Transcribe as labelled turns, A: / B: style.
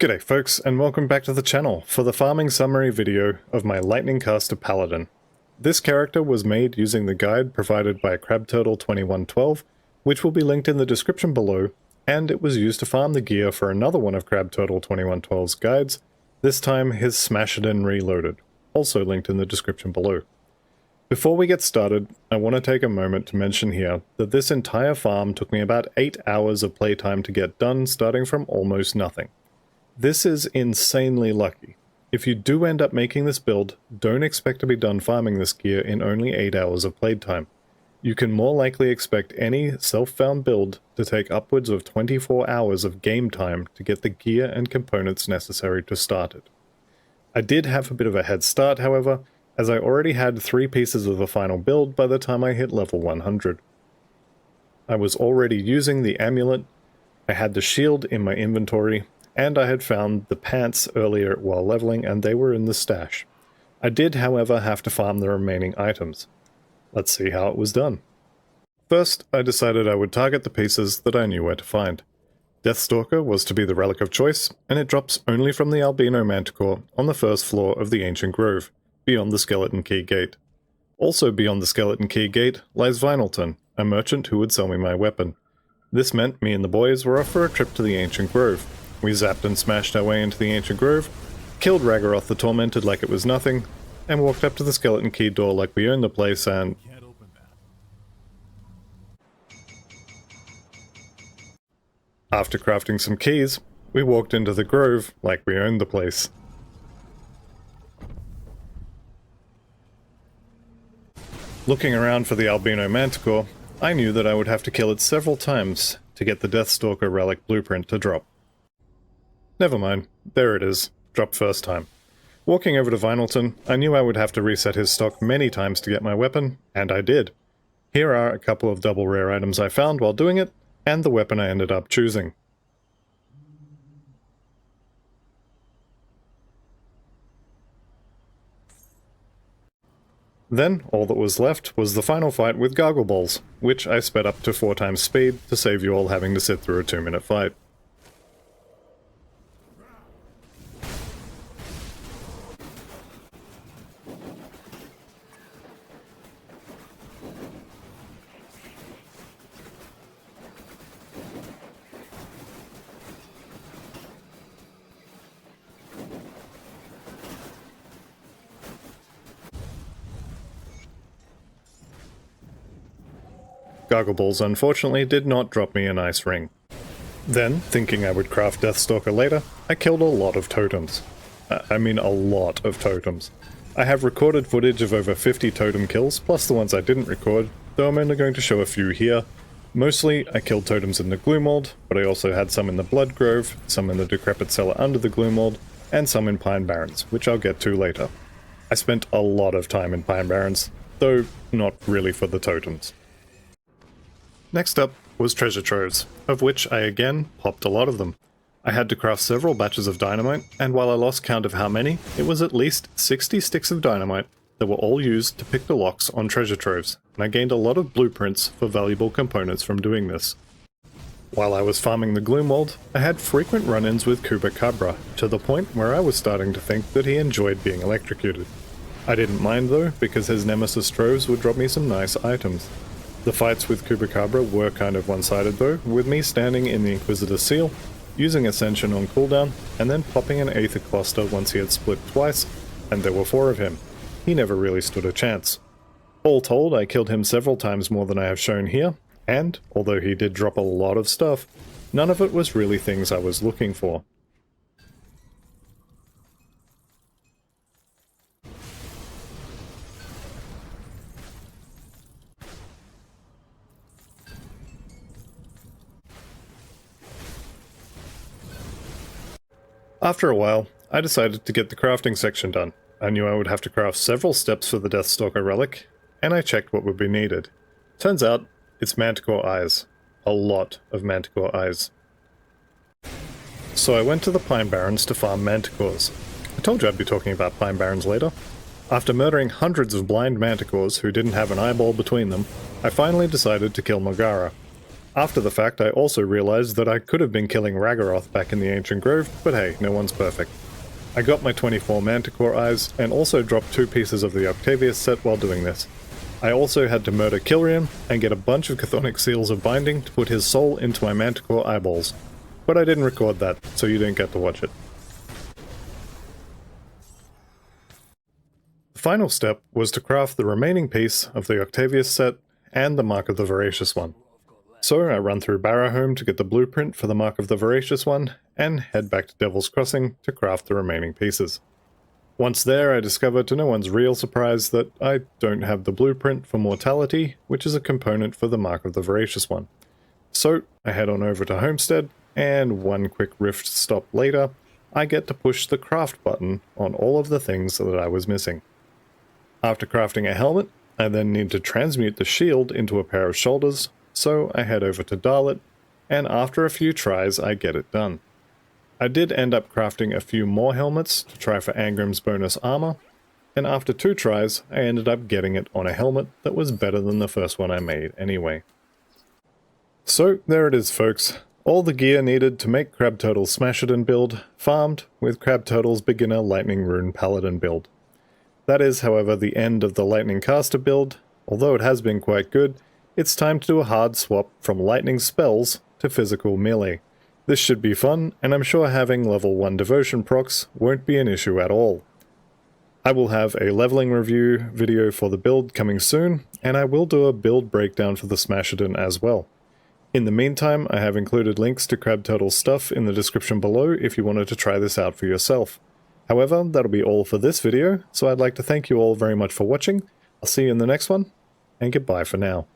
A: G'day folks, and welcome back to the channel for the farming summary video of my lightning caster Paladin. This character was made using the guide provided by CrabTurtle2112, which will be linked in the description below, and it was used to farm the gear for another one of CrabTurtle2112's guides, this time his Smash It In Reloaded, also linked in the description below. Before we get started, I want to take a moment to mention here that this entire farm took me about 8 hours of playtime to get done, starting from almost nothing. This is insanely lucky. If you do end up making this build, don't expect to be done farming this gear in only 8 hours of playtime. You can more likely expect any self-found build to take upwards of 24 hours of game time to get the gear and components necessary to start it. I did have a bit of a head start, however, as I already had 3 pieces of the final build by the time I hit level 100. I was already using the amulet, I had the shield in my inventory, and I had found the pants earlier while leveling and they were in the stash. I did, however, have to farm the remaining items. Let's see how it was done. First, I decided I would target the pieces that I knew where to find. Deathstalker was to be the relic of choice, and it drops only from the Albino Manticore on the first floor of the Ancient Grove, beyond the Skeleton Key Gate. Also beyond the Skeleton Key Gate lies Vinelton, a merchant who would sell me my weapon. This meant me and the boys were off for a trip to the Ancient Grove. We zapped and smashed our way into the Ancient Grove, killed Raggaroth the Tormented like it was nothing, and walked up to the Skeleton Key door like we owned the place and... After crafting some keys, we walked into the grove like we owned the place. Looking around for the Albino Manticore, I knew that I would have to kill it several times to get the Deathstalker relic blueprint to drop. Never mind, there it is, dropped first time. Walking over to Vinelton, I knew I would have to reset his stock many times to get my weapon, and I did. Here are a couple of double rare items I found while doing it, and the weapon I ended up choosing. Then, all that was left was the final fight with Gargle Balls, which I sped up to 4 times speed to save you all having to sit through a 2-minute fight. Gargle Balls unfortunately did not drop me a nice ring. Then, thinking I would craft Deathstalker later, I killed a lot of totems. I mean a lot of totems. I have recorded footage of over 50 totem kills, plus the ones I didn't record, though I'm only going to show a few here. Mostly, I killed totems in the Gloommold, but I also had some in the Blood Grove, some in the Decrepit Cellar under the Gloommold, and some in Pine Barrens, which I'll get to later. I spent a lot of time in Pine Barrens, though not really for the totems. Next up was treasure troves, of which I again popped a lot of them. I had to craft several batches of dynamite, and while I lost count of how many, it was at least 60 sticks of dynamite that were all used to pick the locks on treasure troves, and I gained a lot of blueprints for valuable components from doing this. While I was farming the Gloommold, I had frequent run-ins with Chupacabra, to the point where I was starting to think that he enjoyed being electrocuted. I didn't mind though, because his nemesis troves would drop me some nice items. The fights with Chupacabra were kind of one-sided though, with me standing in the Inquisitor Seal, using Ascension on cooldown, and then popping an Aether Cluster once he had split twice, and there were 4 of him. He never really stood a chance. All told, I killed him several times more than I have shown here, and, although he did drop a lot of stuff, none of it was really things I was looking for. After a while, I decided to get the crafting section done. I knew I would have to craft several steps for the Deathstalker relic, and I checked what would be needed. Turns out, it's Manticore eyes. A lot of Manticore eyes. So I went to the Pine Barrens to farm Manticores. I told you I'd be talking about Pine Barrens later. After murdering hundreds of blind Manticores who didn't have an eyeball between them, I finally decided to kill Mogara. After the fact, I also realized that I could have been killing Raggaroth back in the Ancient Grove, but hey, no one's perfect. I got my 24 Manticore eyes, and also dropped 2 pieces of the Octavius set while doing this. I also had to murder Kilrian and get a bunch of Chthonic Seals of Binding to put his soul into my Manticore eyeballs. But I didn't record that, so you didn't get to watch it. The final step was to craft the remaining piece of the Octavius set and the Mark of the Voracious One. So I run through Barrowhome to get the blueprint for the Mark of the Voracious One, and head back to Devil's Crossing to craft the remaining pieces. Once there, I discover to no one's real surprise that I don't have the blueprint for Mortality, which is a component for the Mark of the Voracious One. So I head on over to Homestead, and one quick rift stop later, I get to push the craft button on all of the things that I was missing. After crafting a helmet, I then need to transmute the shield into a pair of shoulders, so I head over to Darlet, and after a few tries I get it done. I did end up crafting a few more helmets to try for Angrim's bonus armor, and after 2 tries I ended up getting it on a helmet that was better than the first one I made anyway. So there it is, folks. All the gear needed to make Crab Turtle's Smashidan build, farmed with Crab Turtle's beginner Lightning Rune Paladin build. That is, however, the end of the Lightning Caster build. Although it has been quite good, it's time to do a hard swap from lightning spells to physical melee. This should be fun, and I'm sure having level 1 devotion procs won't be an issue at all. I will have a leveling review video for the build coming soon, and I will do a build breakdown for the Smashidan as well. In the meantime, I have included links to Crab Turtle's stuff in the description below if you wanted to try this out for yourself. However, that'll be all for this video, so I'd like to thank you all very much for watching. I'll see you in the next one, and goodbye for now.